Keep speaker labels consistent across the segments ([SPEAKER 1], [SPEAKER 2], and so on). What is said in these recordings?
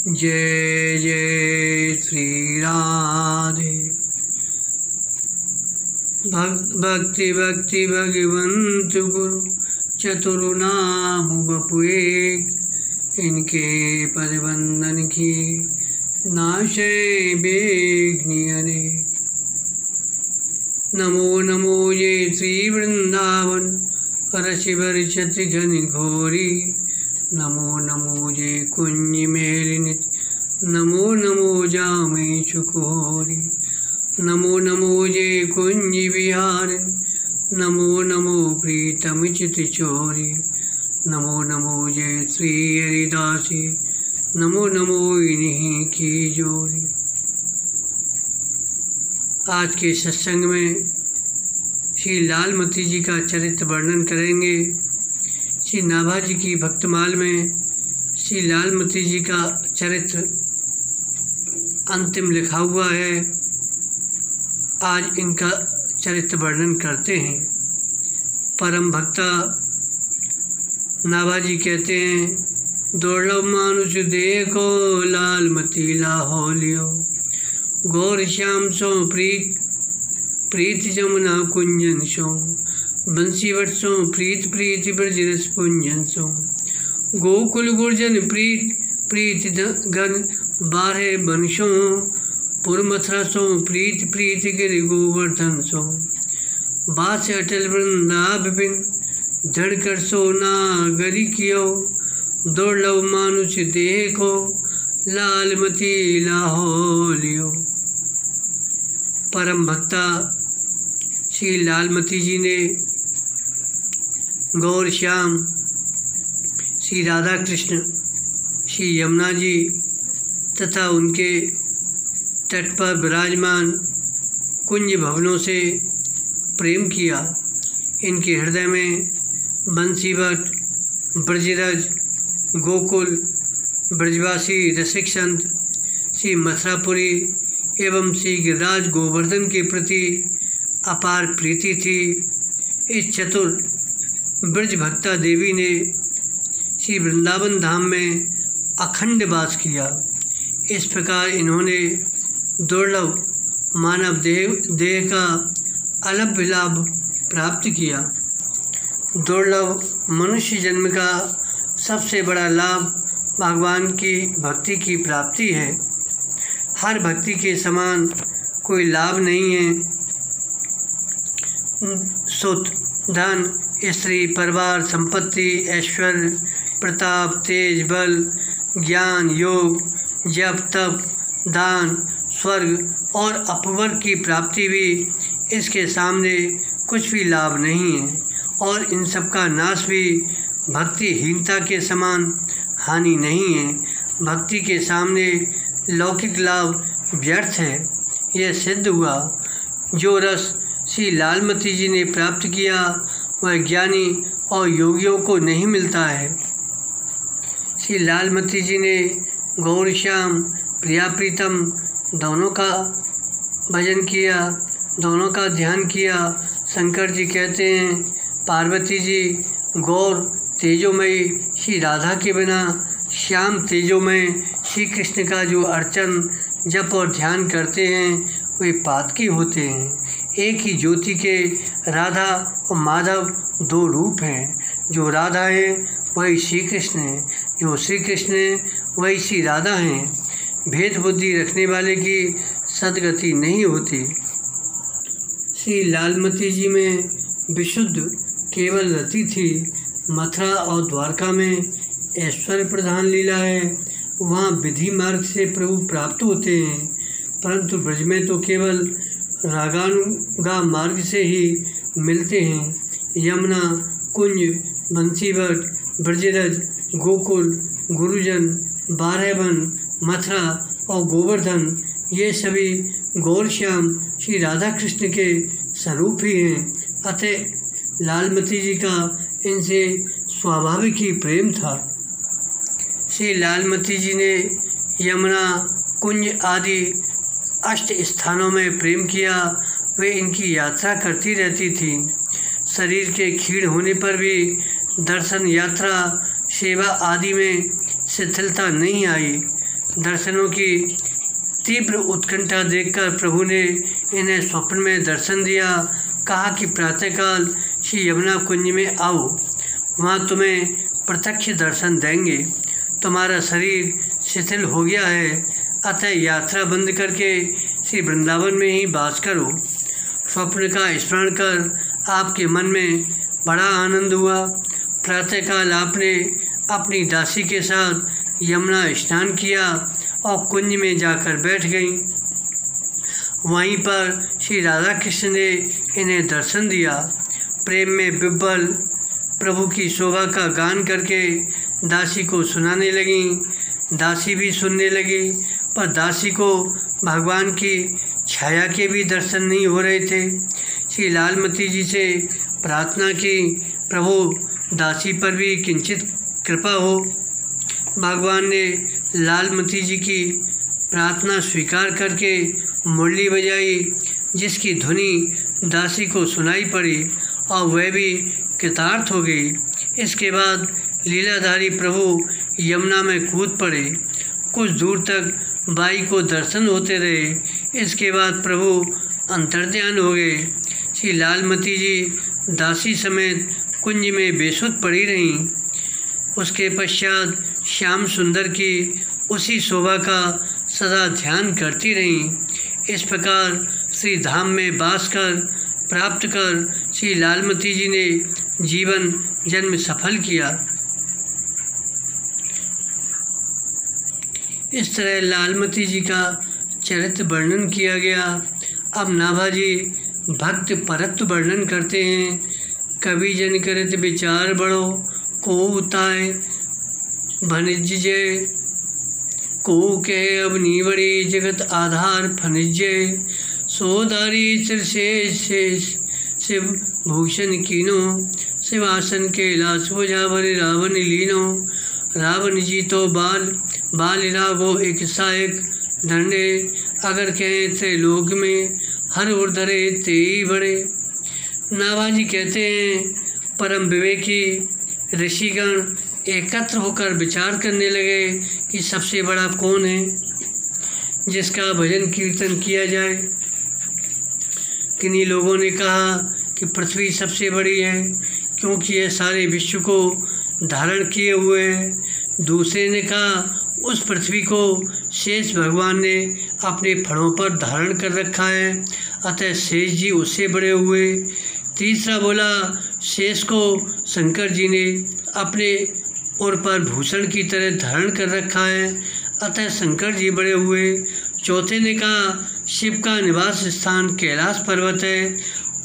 [SPEAKER 1] जय जय श्री राधे। भक्ति भक्ति भगवंत गुरु चतुर्नाम बपु एक, इनके पद वंदन की नाशे बेग्नि अनेक। नमो नमो ये श्री वृंदावन रसि बरछति घन घोरी। नमो नमो जे कुंज मेलिनित, नमो नमो जामे चुकोरी। नमो नमो जे कुंज विहारिन, नमो नमो प्रीतम चित चोरी। नमो नमो जे श्री हरिदासी, नमो नमो इन्हीं की जोरी। आज के सत्संग में श्री लालमती जी का चरित्र वर्णन करेंगे। श्री नाभाजी की भक्तमाल में श्री लालमती जी का चरित्र अंतिम लिखा हुआ है। आज इनका चरित्र वर्णन करते हैं। परम भक्ता नाभाजी कहते हैं, दुर्लभ मानुष देखो लालमती लाहौलियो। गौर श्याम सो प्रीत जमुना कुंजन सो। बंसीवट सो प्रीत प्रीति ब्रजरस पुंजन सो। गोकुल गुर्जन प्रीत गण बारह बंशो। पुर मथुरा सो प्रीत प्रीति गिरि गोवर्धन सो। बास अटल वृंदा विपिन धड़कर सो नागरी कियो। दुर्लभ मानुष देखो लालमती लाहौलियो। परम भक्ता श्री लालमती जी ने गौर श्याम श्री राधा कृष्ण, श्री यमुना जी तथा उनके तट पर विराजमान कुंज भवनों से प्रेम किया। इनके हृदय में बंसीवट, ब्रजरज, गोकुल, ब्रजवासी रसिक संत, श्री मथुरापुरी एवं श्री गिरिराज गोवर्धन के प्रति अपार प्रीति थी। इस चतुर ब्रज भक्ता देवी ने श्री वृंदावन धाम में अखंड वास किया। इस प्रकार इन्होंने दुर्लभ मानव देह का अलभ्य लाभ प्राप्त किया। दुर्लभ मनुष्य जन्म का सबसे बड़ा लाभ भगवान की भक्ति की प्राप्ति है। हर भक्ति के समान कोई लाभ नहीं है। सुत, धन, स्त्री, परिवार, संपत्ति, ऐश्वर्य, प्रताप, तेज, बल, ज्ञान, योग, जप, तप, दान, स्वर्ग और अपवर्ग की प्राप्ति भी इसके सामने कुछ भी लाभ नहीं है। और इन सब का नाश भी भक्तिहीनता के समान हानि नहीं है। भक्ति के सामने लौकिक लाभ व्यर्थ है। यह सिद्ध हुआ। जो रस श्री लालमती जी ने प्राप्त किया वह ज्ञानी और योगियों को नहीं मिलता है। श्री लालमती जी ने गौर श्याम, प्रिया प्रीतम दोनों का भजन किया, दोनों का ध्यान किया। शंकर जी कहते हैं, पार्वती जी गौर तेजोमयी श्री राधा के बिना श्याम तेजोमय श्री कृष्ण का जो अर्चन, जप और ध्यान करते हैं वे पातकी होते हैं। एक ही ज्योति के राधा और माधव दो रूप हैं। जो राधा है वही श्री कृष्ण है, जो श्री कृष्ण है वही श्री राधा हैं। भेद बुद्धि रखने वाले की सद्गति नहीं होती। श्री लालमती जी में विशुद्ध केवल रति थी। मथुरा और द्वारका में ऐश्वर्य प्रधान लीला है। वहाँ विधि मार्ग से प्रभु प्राप्त होते हैं, परंतु ब्रज में तो केवल रागानुगा मार्ग से ही मिलते हैं। यमुना, कुंज, बंसीवट, ब्रजरज, गोकुल, गुरुजन, बारहवन, मथुरा और गोवर्धन ये सभी गौर श्याम श्री राधा कृष्ण के स्वरूप ही हैं। अतः लालमती जी का इनसे स्वाभाविक ही प्रेम था। श्री लालमती जी ने यमुना, कुंज आदि 8 स्थानों में प्रेम किया। वे इनकी यात्रा करती रहती थी। शरीर के क्षीण होने पर भी दर्शन, यात्रा, सेवा आदि में शिथिलता नहीं आई। दर्शनों की तीव्र उत्कंठा देखकर प्रभु ने इन्हें स्वप्न में दर्शन दिया। कहा कि प्रातःकाल श्री यमुना कुंज में आओ, वहाँ तुम्हें प्रत्यक्ष दर्शन देंगे। तुम्हारा शरीर शिथिल हो गया है, अतः यात्रा बंद करके श्री वृंदावन में ही वास करो। स्वप्न का स्मरण कर आपके मन में बड़ा आनंद हुआ। प्रातःकाल आपने अपनी दासी के साथ यमुना स्नान किया और कुंज में जाकर बैठ गईं। वहीं पर श्री राधा कृष्ण ने इन्हें दर्शन दिया। प्रेम में विह्वल प्रभु की शोभा का गान करके दासी को सुनाने लगीं। दासी भी सुनने लगी, पर दासी को भगवान की छाया के भी दर्शन नहीं हो रहे थे। श्री लालमती जी से प्रार्थना की, प्रभु दासी पर भी किंचित कृपा हो। भगवान ने लालमती जी की प्रार्थना स्वीकार करके मुरली बजाई, जिसकी ध्वनि दासी को सुनाई पड़ी और वह भी कृतार्थ हो गई। इसके बाद लीलाधारी प्रभु यमुना में कूद पड़े। कुछ दूर तक बाई को दर्शन होते रहे। इसके बाद प्रभु अंतर्ध्यान हो गए। श्री लालमती जी दासी समेत कुंज में बेसुध पड़ी रहीं। उसके पश्चात श्याम सुंदर की उसी शोभा का सदा ध्यान करती रहीं। इस प्रकार श्री धाम में वास कर प्राप्त कर श्री लालमती जी ने जीवन जन्म सफल किया। इस तरह लालमती जी का चरित्र वर्णन किया गया। अब नाभाजी भक्त परत्व वर्णन करते हैं। कवि जन करत विचार बड़ो, को उताय भनिज्य, को कहे अब नीवड़ी जगत आधार फनिज्य। सोधारी त्रिशेष शिव भूषण कीनो, शिवासन कैलाश बुझावर रावण लीनो। रावण जी तो बाल राघो एक सहायक धरने, अगर कहें त्रिलोक में हर उर्धरे ते बड़े। नाभाजी कहते हैं, परम विवेकी ऋषिगण एकत्र होकर विचार करने लगे कि सबसे बड़ा कौन है जिसका भजन कीर्तन किया जाए। किन्हीं लोगों ने कहा कि पृथ्वी सबसे बड़ी है, क्योंकि यह सारे विश्व को धारण किए हुए है। दूसरे ने कहा उस पृथ्वी को शेष भगवान ने अपने फड़ों पर धारण कर रखा है, अतः शेष जी उससे बड़े हुए। तीसरा बोला शेष को शंकर जी ने अपने और पर भूषण की तरह धारण कर रखा है, अतः शंकर जी बड़े हुए। चौथे ने कहा शिव का निवास स्थान कैलाश पर्वत है,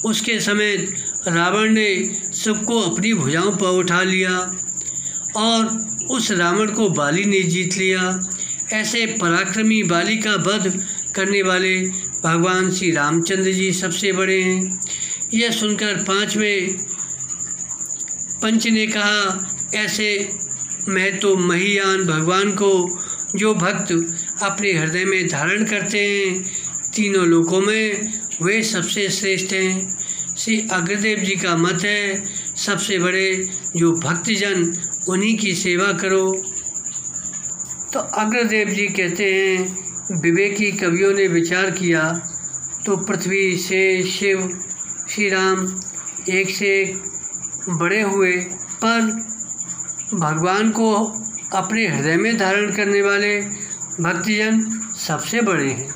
[SPEAKER 1] उसके समेत रावण ने शिव को अपनी भुजाओं पर उठा लिया और उस रावण को बाली ने जीत लिया। ऐसे पराक्रमी बाली का वध करने वाले भगवान श्री रामचंद्र जी सबसे बड़े हैं। यह सुनकर पांचवें पंच ने कहा ऐसे मैं तो महियान भगवान को जो भक्त अपने हृदय में धारण करते हैं, तीनों लोकों में वे सबसे श्रेष्ठ हैं। श्री अग्रदेव जी का मत है सबसे बड़े जो भक्तजन उन्हीं की सेवा करो। तो अग्रदेव जी कहते हैं विवेकी कवियों ने विचार किया तो पृथ्वी से शिव श्री राम एक से एक बड़े हुए, पर भगवान को अपने हृदय में धारण करने वाले भक्तजन सबसे बड़े हैं।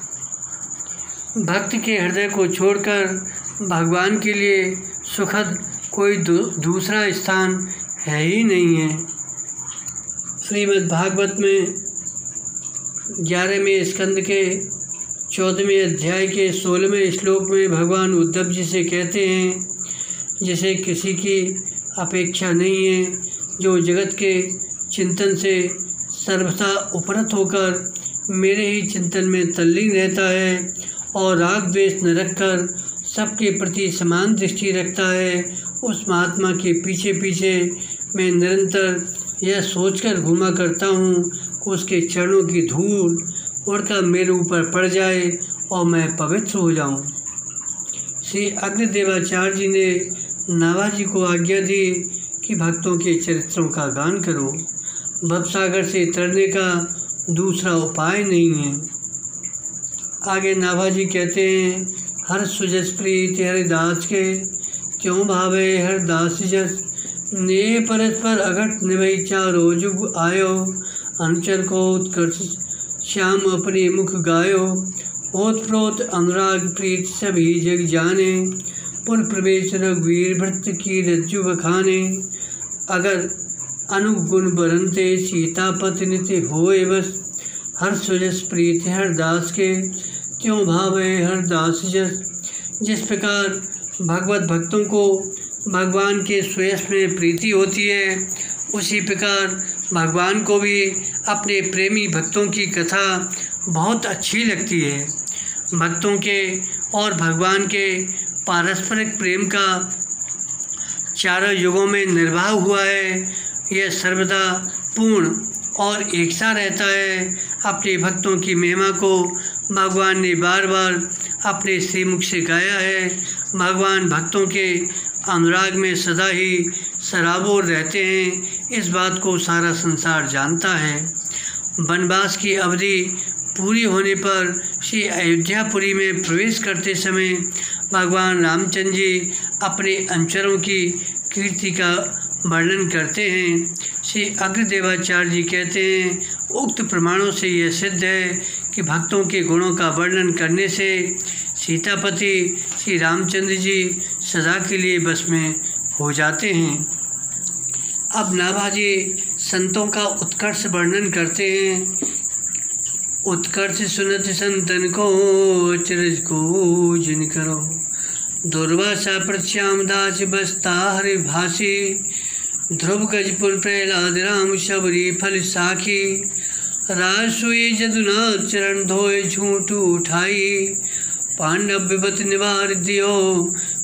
[SPEAKER 1] भक्त के हृदय को छोड़कर भगवान के लिए सुखद कोई दूसरा स्थान है ही नहीं है। श्रीमद् भागवत में 11वें स्कंद के 14वें अध्याय के 16वें श्लोक में भगवान उद्धव जी से कहते हैं, जिसे किसी की अपेक्षा नहीं है, जो जगत के चिंतन से सर्वथा उपरत होकर मेरे ही चिंतन में तल्लीन रहता है और राग द्वेष न रखकर सबके प्रति समान दृष्टि रखता है, उस महात्मा के पीछे पीछे मैं निरंतर यह सोचकर घूमा करता हूँ कि उसके चरणों की धूल उड़कर मेरे ऊपर पड़ जाए और मैं पवित्र हो जाऊँ। श्री अग्निदेवाचार्य जी ने नाभाजी को आज्ञा दी कि भक्तों के चरित्रों का गान करो। भवसागर से तरने का दूसरा उपाय नहीं है। आगे नाभाजी कहते हैं, हर सुजस प्रीत हरिदास के, क्यों भावे हरदास जस, ने परस्पर अघट निभई चारो जुग आयो, अनुचर को उत्कर्ष श्याम अपने मुख गायो, ओत प्रोत अनुराग प्रीत सभी जग जाने, पुर प्रवेश रघुवीर भृत्य की रज्जु बखाने, अगर अनुगुण बरनते सीतापति नित्य होए बस, हर सुजस प्रीत हरदास के, क्यों भावे हरदास जस। जिस प्रकार भगवत भक्तों को भगवान के सुयश में प्रीति होती है, उसी प्रकार भगवान को भी अपने प्रेमी भक्तों की कथा बहुत अच्छी लगती है। भक्तों के और भगवान के पारस्परिक प्रेम का चारों युगों में निर्वाह हुआ है। यह सर्वदा पूर्ण और एकसा रहता है। अपने भक्तों की महिमा को भगवान ने बार बार अपने श्रीमुख से गाया है। भगवान भक्तों के अनुराग में सदा ही सराबोर रहते हैं, इस बात को सारा संसार जानता है। वनवास की अवधि पूरी होने पर श्री अयोध्यापुरी में प्रवेश करते समय भगवान रामचंद्र जी अपने अनुचरों की कीर्ति का वर्णन करते हैं। श्री अग्रदेवाचार्य जी कहते हैं, उक्त प्रमाणों से यह सिद्ध है कि भक्तों के गुणों का वर्णन करने से सीतापति श्री रामचंद्र जी सदा के लिए बस में हो जाते हैं। अब नाभाजी संतों का उत्कर्ष वर्णन करते हैं। उत्कर्ष सुनत संतन को, अचरज को जिन करो, दुर्वासा प्रश्याम दास बसता हरि भासी, ध्रुव गजपुर प्रहलाद राम शबरी फल साखी, राजसुई जदुनाथ चरण धोए झूठ उठाई, पांडव विपत निवार दियो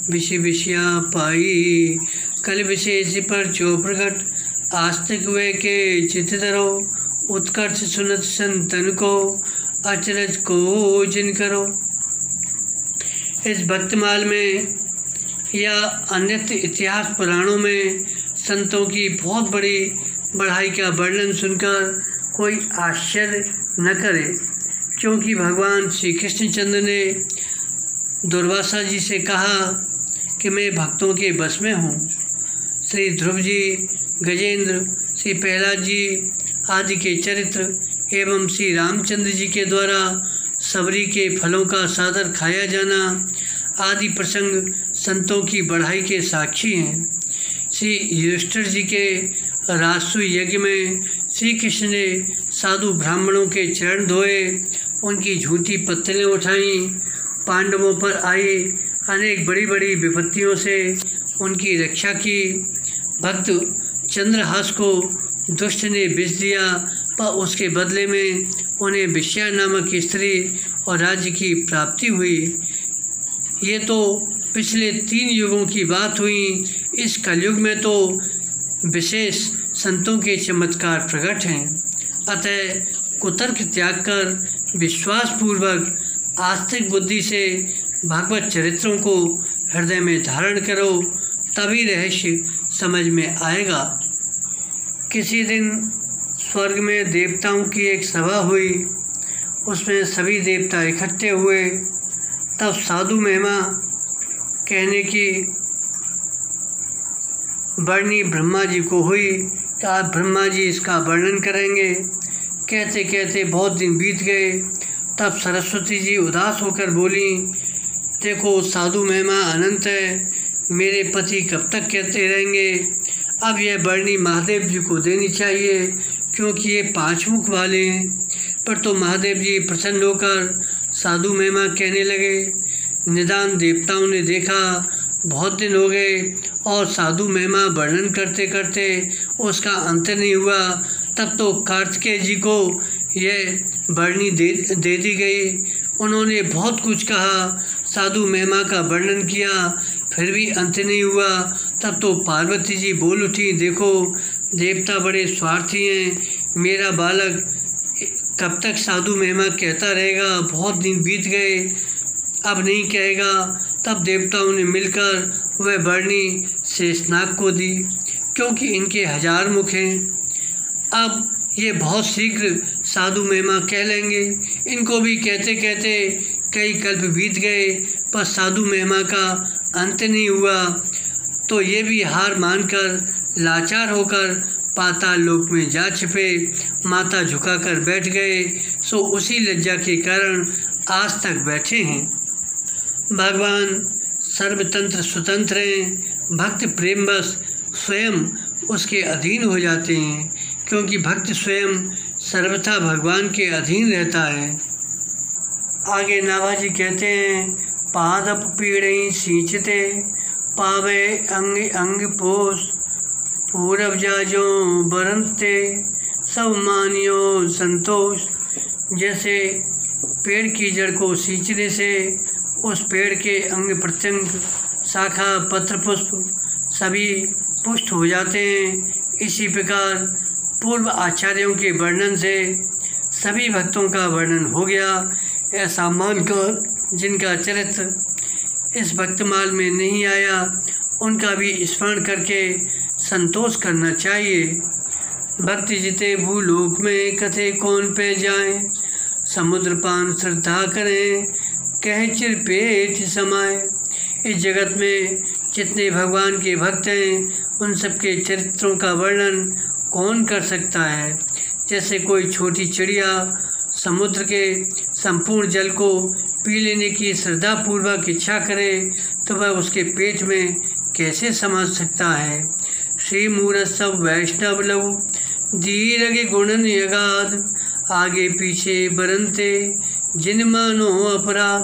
[SPEAKER 1] विषि विषया पाई, कल विशेष पर चो प्रकट आस्तिक वे के चित धरो, उत्कर्ष सुनत संतन को, अचरज को जिन करो। इस भक्तमाल में या अन्यत्र इतिहास पुराणों में संतों की बहुत बड़ी बढ़ाई का वर्णन सुनकर कोई आश्चर्य न करे, क्योंकि भगवान श्री कृष्णचंद्र ने दुर्वासा जी से कहा कि मैं भक्तों के बस में हूँ। श्री ध्रुव जी, गजेंद्र, श्री प्रहलाद जी आदि के चरित्र एवं श्री रामचंद्र जी के द्वारा सबरी के फलों का सादर खाया जाना आदि प्रसंग संतों की बढ़ाई के साक्षी हैं। श्री युधिष्ठिर जी के राजसु यज्ञ में श्री कृष्ण ने साधु ब्राह्मणों के चरण धोए, उनकी झूठी पत्तलें उठाईं, पांडवों पर आई अनेक बड़ी बड़ी विपत्तियों से उनकी रक्षा की। भक्त चंद्रहास को दुष्ट ने विष दिया, पर उसके बदले में उन्हें विषया नामक स्त्री और राज्य की प्राप्ति हुई। ये तो पिछले 3 युगों की बात हुई। इस कलयुग में तो विशेष संतों के चमत्कार प्रकट हैं। अतः कुतर्क त्याग कर विश्वासपूर्वक आस्तिक बुद्धि से भागवत चरित्रों को हृदय में धारण करो, तभी रहस्य समझ में आएगा। किसी दिन स्वर्ग में देवताओं की एक सभा हुई। उसमें सभी देवता इकट्ठे हुए। तब साधु महिमा कहने की वर्णी ब्रह्मा जी को हुई कि आज ब्रह्मा जी इसका वर्णन करेंगे। कहते कहते बहुत दिन बीत गए। तब सरस्वती जी उदास होकर बोली, देखो साधु महिमा अनंत है, मेरे पति कब तक कहते रहेंगे। अब यह वर्णी महादेव जी को देनी चाहिए, क्योंकि ये 5 मुख वाले हैं। पर तो महादेव जी प्रसन्न होकर साधु महिमा कहने लगे। निदान देवताओं ने देखा बहुत दिन हो गए और साधु महिमा वर्णन करते करते उसका अंत नहीं हुआ। तब तो कार्तिकेय जी को यह वर्णी दे दी गई। उन्होंने बहुत कुछ कहा, साधु महिमा का वर्णन किया, फिर भी अंत नहीं हुआ। तब तो पार्वती जी बोल उठी, देखो देवता बड़े स्वार्थी हैं, मेरा बालक कब तक साधु महिमा कहता रहेगा। बहुत दिन बीत गए, अब नहीं कहेगा। तब देवताओं ने मिलकर वह वर्णी शेषनाग को दी, क्योंकि इनके 1000 मुख हैं। अब ये बहुत शीघ्र साधु महिमा कह लेंगे। इनको भी कहते कहते कई कल्प बीत गए, पर साधु महिमा का अंत नहीं हुआ, तो ये भी हार मानकर लाचार होकर पाताल लोक में जा छिपे, माथा झुकाकर बैठ गए। सो उसी लज्जा के कारण आज तक बैठे हैं। भगवान सर्वतंत्र स्वतंत्र हैं, भक्त प्रेमवश स्वयं उसके अधीन हो जाते हैं, क्योंकि भक्त स्वयं सर्वथा भगवान के अधीन रहता है। आगे नाभाजी कहते हैं, पादप पीड़ई सींचते पावे अंग अंग पोष, पूरब जाजो बरनते सब मानियो संतोष। जैसे पेड़ की जड़ को सींचने से उस पेड़ के अंग प्रत्यंग, शाखा, पत्र, पुष्प सभी पुष्ट हो जाते हैं, इसी प्रकार पूर्व आचार्यों के वर्णन से सभी भक्तों का वर्णन हो गया। ऐसा मानकर जिनका चरित्र इस भक्तमाल में नहीं आया, उनका भी स्मरण करके संतोष करना चाहिए। भक्ति जिते भूलोक में कथे कौन पे जाए, समुद्र पान श्रद्धा करें कह चिर पेट समाए। इस जगत में जितने भगवान के भक्त हैं, उन सबके चरित्रों का वर्णन कौन कर सकता है। जैसे कोई छोटी चिड़िया समुद्र के संपूर्ण जल को पी लेने की श्रद्धापूर्वक इच्छा करे, तो वह उसके पेट में कैसे समझ सकता है। श्री मूरत सब वैष्णव लव दीर्घ गुणन यगाध, आगे पीछे बरनते जिन मानो अपराध।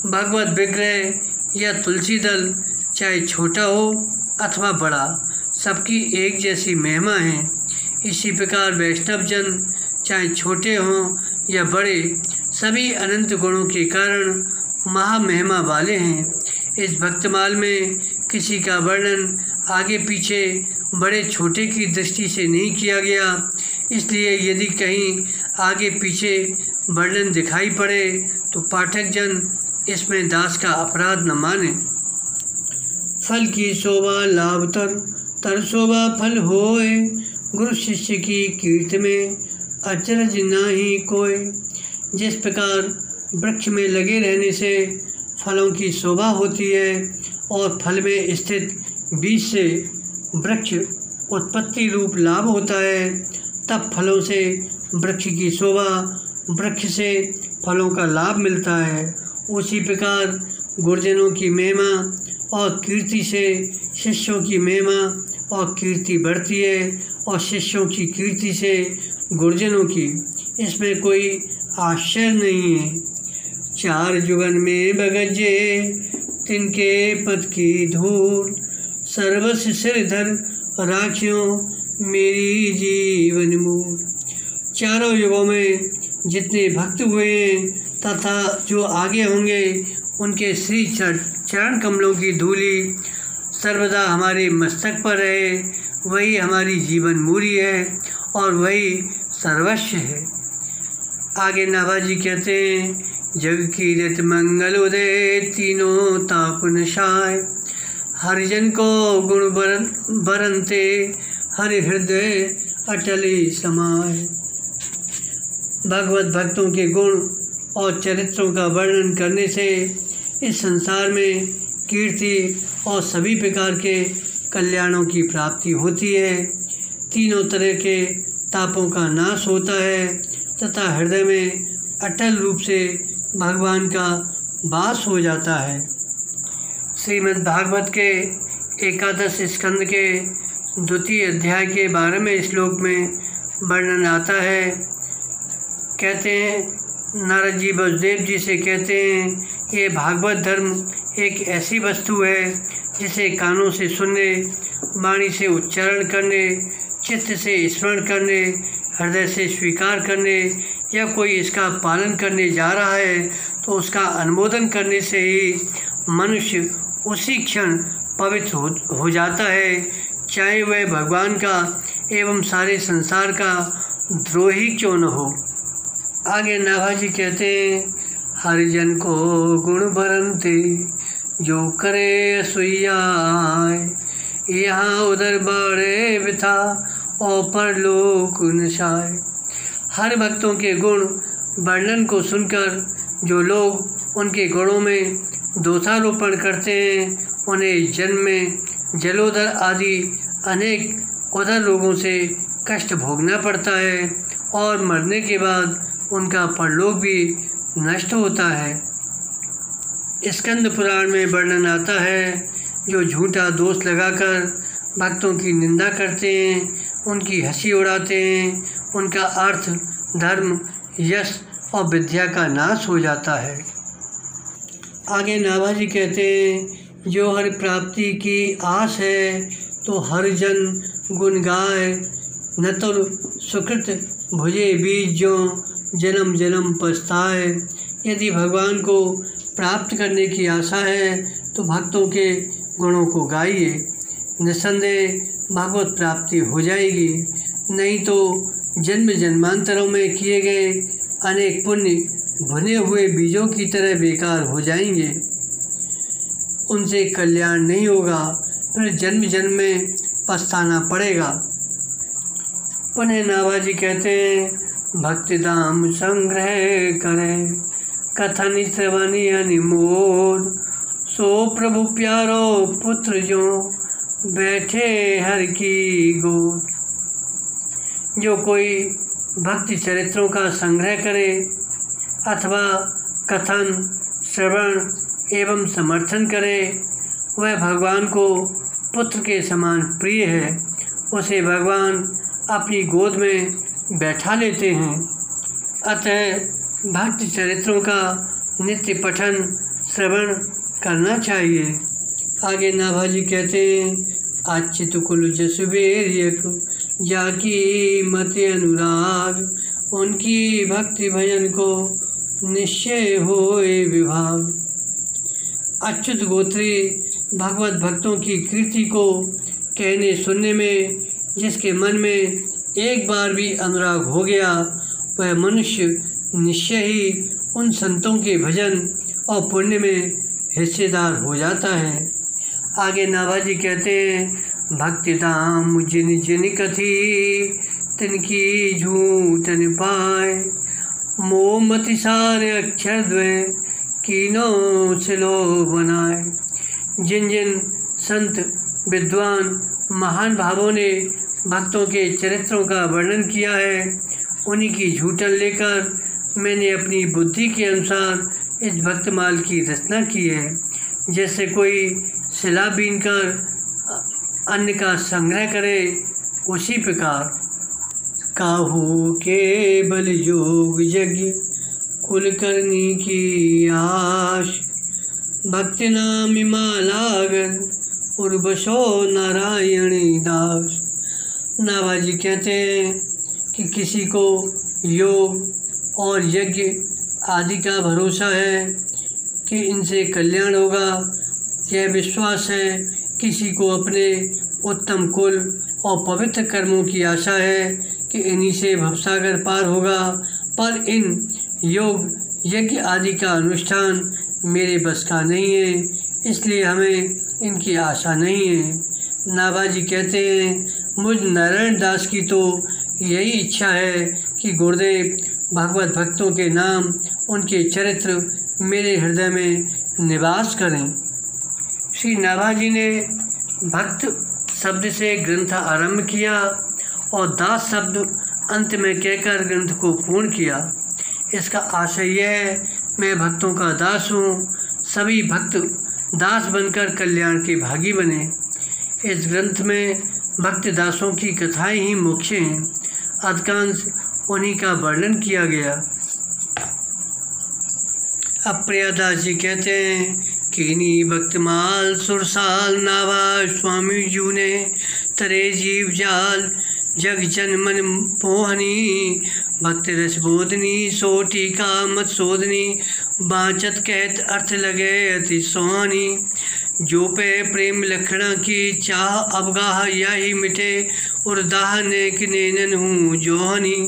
[SPEAKER 1] भगवत विग्रह या तुलसी दल चाहे छोटा हो अथवा बड़ा, सबकी एक जैसी महिमा है। इसी प्रकार वैष्णव जन चाहे छोटे हों या बड़े, सभी अनंत गुणों के कारण महामहिमा वाले हैं। इस भक्तमाल में किसी का वर्णन आगे पीछे, बड़े छोटे की दृष्टि से नहीं किया गया, इसलिए यदि कहीं आगे पीछे वर्णन दिखाई पड़े तो पाठक जन इसमें दास का अपराध न माने। फल की शोभा लाभ तर शोभा फल होए, गुरु शिष्य की कीर्ति में अचरज नाही कोय। जिस प्रकार वृक्ष में लगे रहने से फलों की शोभा होती है और फल में स्थित बीज से वृक्ष उत्पत्ति रूप लाभ होता है, तब फलों से वृक्ष की शोभा, वृक्ष से फलों का लाभ मिलता है। उसी प्रकार गुरुजनों की महिमा और कीर्ति से शिष्यों की महिमा और कीर्ति बढ़ती है, और शिष्यों की कीर्ति से गुरुजनों की। इसमें कोई आश्चर्य नहीं है। चार जुगन में बगजे तिनके पद की धूल, सर्वस सिरधर राखियों मेरी जीवन मूल। चारों युगों में जितने भक्त हुए हैं तथा जो आगे होंगे, उनके श्री चरण कमलों की धूली सर्वदा हमारे मस्तक पर रहे। वही हमारी जीवन मूली है और वही सर्वस्व है। आगे नाभाजी कहते हैं, जग कीरत मंगल उदय तीनों ताप नशाय, हरिजन को गुण बरनते हरि हृदय अटली समाय। भगवत भक्तों के गुण और चरित्रों का वर्णन करने से इस संसार में कीर्ति और सभी प्रकार के कल्याणों की प्राप्ति होती है। तीनों तरह के तापों का नाश होता है तथा हृदय में अटल रूप से भगवान का वास हो जाता है। श्रीमद् भागवत के एकादश स्कंद के द्वितीय अध्याय के 12वें श्लोक में वर्णन आता है। कहते हैं, नारद जी वसुदेव जी से कहते हैं, ये भागवत धर्म एक ऐसी वस्तु है जिसे कानों से सुनने, वाणी से उच्चारण करने, चित्त से स्मरण करने, हृदय से स्वीकार करने या कोई इसका पालन करने जा रहा है तो उसका अनुमोदन करने से ही मनुष्य उसी क्षण पवित्र हो जाता है, चाहे वह भगवान का एवं सारे संसार का द्रोही क्यों न हो। आगे नाभाजी कहते हैं, हरिजन को गुण बरनते जो करे सुइयाय, यहाँ उधर बाड़े बिथा और परलोक नशाय। हर भक्तों के गुण वर्णन को सुनकर जो लोग उनके गुणों में दोषारोपण करते हैं उन्हें जन्म में जलोदर आदि अनेक उदर रोगों से कष्ट भोगना पड़ता है और मरने के बाद उनका परलोक भी नष्ट होता है। स्कंद पुराण में वर्णन आता है, जो झूठा दोष लगाकर भक्तों की निंदा करते हैं, उनकी हंसी उड़ाते हैं, उनका अर्थ, धर्म, यश और विद्या का नाश हो जाता है। आगे नाभाजी कहते हैं, जो हर प्राप्ति की आस है तो हर जन गुण गाय, न तो सुकृत भुजे बीज जो जन्म जन्म पछताए। यदि भगवान को प्राप्त करने की आशा है तो भक्तों के गुणों को गाइए, निस्संदेह भगवत प्राप्ति हो जाएगी। नहीं तो जन्म जन्मांतरों में किए गए अनेक पुण्य भुने हुए बीजों की तरह बेकार हो जाएंगे, उनसे कल्याण नहीं होगा, फिर जन्म जन्म में पछताना पड़ेगा। पुनः नाभाजी कहते हैं, भक्ति धाम संग्रह करें, कथन श्रवण अनिमोद, सो प्रभु प्यारो पुत्र जो बैठे हर की गोद। जो कोई भक्ति चरित्रों का संग्रह करे अथवा कथन, श्रवण एवं समर्थन करे, वह भगवान को पुत्र के समान प्रिय है। उसे भगवान अपनी गोद में बैठा लेते हैं। अतः भक्ति चरित्रों का नित्य पठन श्रवण करना चाहिए। आगे नाभाजी कहते हैं, अच्युत कुल जसुबेरियक जाकी मति अनुराग, उनकी भक्ति भजन को निश्चय होए विभाग। अच्युत गोत्री भगवत भक्तों की कीर्ति को कहने सुनने में जिसके मन में एक बार भी अनुराग हो गया, वह मनुष्य निश्चय ही उन संतों के भजन और पुण्य में हिस्सेदार हो जाता है। आगे नाभाजी कहते हैं, भक्ति धाम जिन जिन कथी, तिनकी झूठन पाए, मोमति सारे अक्षर द्वय, कीनो सिलो बनाए। जिन जिन संत विद्वान महान भावों ने भक्तों के चरित्रों का वर्णन किया है, उन्हीं की झूठन लेकर मैंने अपनी बुद्धि के अनुसार इस भक्तमाल की रचना की है। जैसे कोई शिला बीनकर अन्न का संग्रह करे, उसी प्रकार काहू के बल योग यज्ञ कुल करनी की आश, भक्ति नाम मालागर उर्वशो नारायण दास। नाभाजी कहते हैं कि किसी को योग और यज्ञ आदि का भरोसा है कि इनसे कल्याण होगा, यह विश्वास है। किसी को अपने उत्तम कुल और पवित्र कर्मों की आशा है कि इन्हीं से भवसागर पार होगा, पर इन योग यज्ञ आदि का अनुष्ठान मेरे बस का नहीं है, इसलिए हमें इनकी आशा नहीं है। नाभाजी कहते हैं, मुझ नारायण दास की तो यही इच्छा है कि गुरुदेव भगवत भक्तों के नाम, उनके चरित्र मेरे हृदय में निवास करें। श्री नाभाजी ने भक्त शब्द से ग्रंथ आरंभ किया और दास शब्द अंत में कहकर ग्रंथ को पूर्ण किया। इसका आशय यह है, मैं भक्तों का दास हूँ, सभी भक्त दास बनकर कल्याण के भागी बने। इस ग्रंथ में भक्त दासों की कथाएं ही मुख्य हैं, अधिकांश उन्हीं का वर्णन किया गया। अब प्रियादास जी कहते हैं, कीनी भक्तमाल सुरसाल नावा स्वामी जू ने, तरे जीव जाल जग जन मन मोहनी, भक्त रस बोधनी सो टीका मत शोधनी, बाँचत कहत अर्थ लगे अति सोहानी, जो पे प्रेम लखना की चाह अवगाह यही मिटे, उर्दाह नेक नैनन हूँ जोहनी,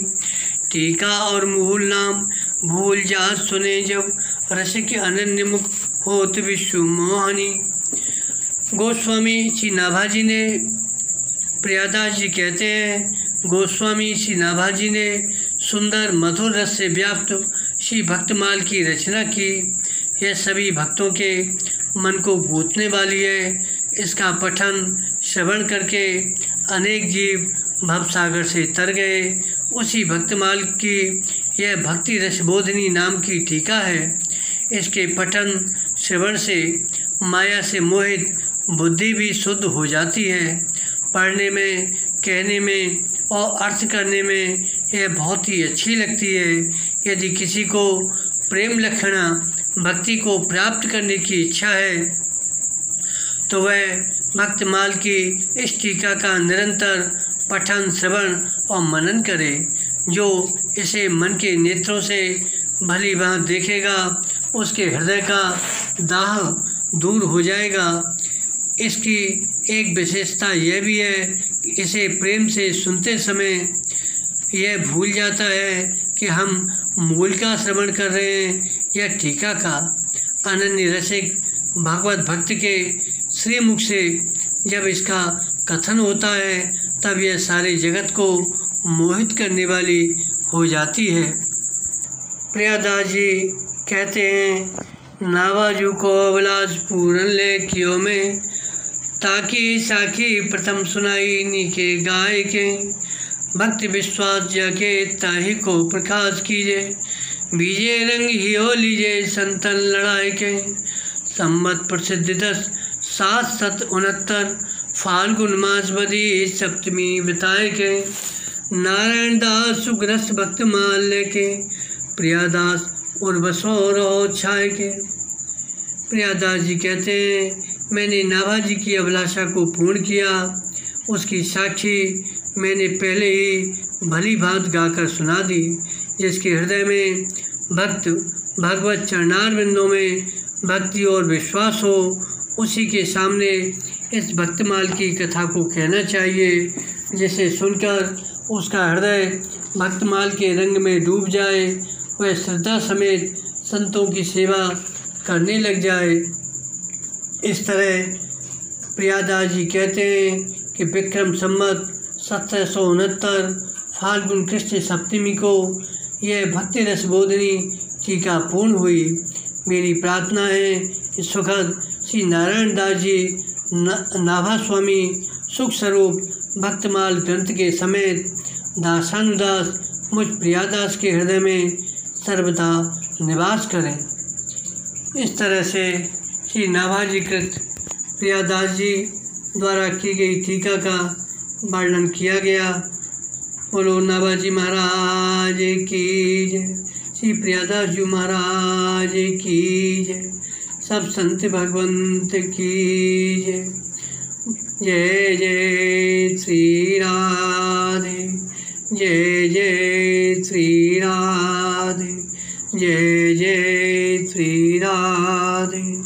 [SPEAKER 1] टीका और मूल नाम भूल जात सुने जब, रस के अनन्य मुख होत विश्व मोहनी। गोस्वामी श्री नाभाजी ने, प्रियादास जी कहते हैं, गोस्वामी श्री नाभाजी ने सुंदर मधुर रस से व्याप्त श्री भक्तमाल की रचना की। यह सभी भक्तों के मन को गूंथने वाली है। इसका पठन श्रवण करके अनेक जीव भवसागर से तर गए। उसी भक्तमाल की यह भक्ति रसबोधिनी नाम की टीका है। इसके पठन श्रवण से माया से मोहित बुद्धि भी शुद्ध हो जाती है। पढ़ने में, कहने में और अर्थ करने में यह बहुत ही अच्छी लगती है। यदि किसी को प्रेम लक्षणा भक्ति को प्राप्त करने की इच्छा है तो वह भक्तमाल की इस टीका का निरंतर पठन, श्रवण और मनन करे। जो इसे मन के नेत्रों से भली भांति देखेगा उसके हृदय का दाह दूर हो जाएगा। इसकी एक विशेषता यह भी है कि इसे प्रेम से सुनते समय यह भूल जाता है कि हम मूल का श्रवण कर रहे हैं या टीका का। अनन्य रसिक भागवत भक्त के श्रीमुख से जब इसका कथन होता है तब यह सारे जगत को मोहित करने वाली हो जाती है। प्रियादास जी कहते हैं, नावाजू को अभिलाष पूरन ले कियो में, ताकि साखी प्रथम सुनाई नीके गाय के, भक्ति विश्वास जाके ताहि को प्रकाश कीजे, बीजे रंग हियो लीजे संतन लड़ाई के, सम्मत प्रसिद्ध 10,769 फाल्गुन मास बदी सप्तमी बिताए के, नारायण दास सुग्रस्त भक्त माल लेके, प्रियादास उर्वसो रहो छाए के। प्रियादास जी कहते हैं, मैंने नाभाजी की अभिलाषा को पूर्ण किया। उसकी साक्षी मैंने पहले ही भली भांति गाकर सुना दी। जिसके हृदय में भक्त भगवत चरणारविंदों में भक्ति और विश्वास हो, उसी के सामने इस भक्तमाल की कथा को कहना चाहिए, जिसे सुनकर उसका हृदय भक्तमाल के रंग में डूब जाए, वह श्रद्धा समेत संतों की सेवा करने लग जाए। इस तरह प्रियादास जी कहते हैं कि विक्रम संवत 1769 फाल्गुन कृष्ण सप्तमी को यह भक्ति रसबोधिनी टीका पूर्ण हुई। मेरी प्रार्थना है कि सुखद श्री नारायण दास जी नाभा स्वामी सुख स्वरूप भक्तमाल ग्रंथ के समेत दासानुदास मुझ प्रियादास के हृदय में सर्वदा निवास करें। इस तरह से श्री नाभाजी कृत प्रियादास जी द्वारा की गई टीका का वर्णन किया गया। बोलो नाभाजी महाराज की जय, श्री प्रियादास जी महाराज की जय, सब संत भगवंत की जय। जय जय श्री राधे, जय जय श्री राधे, जय जय श्री राधे।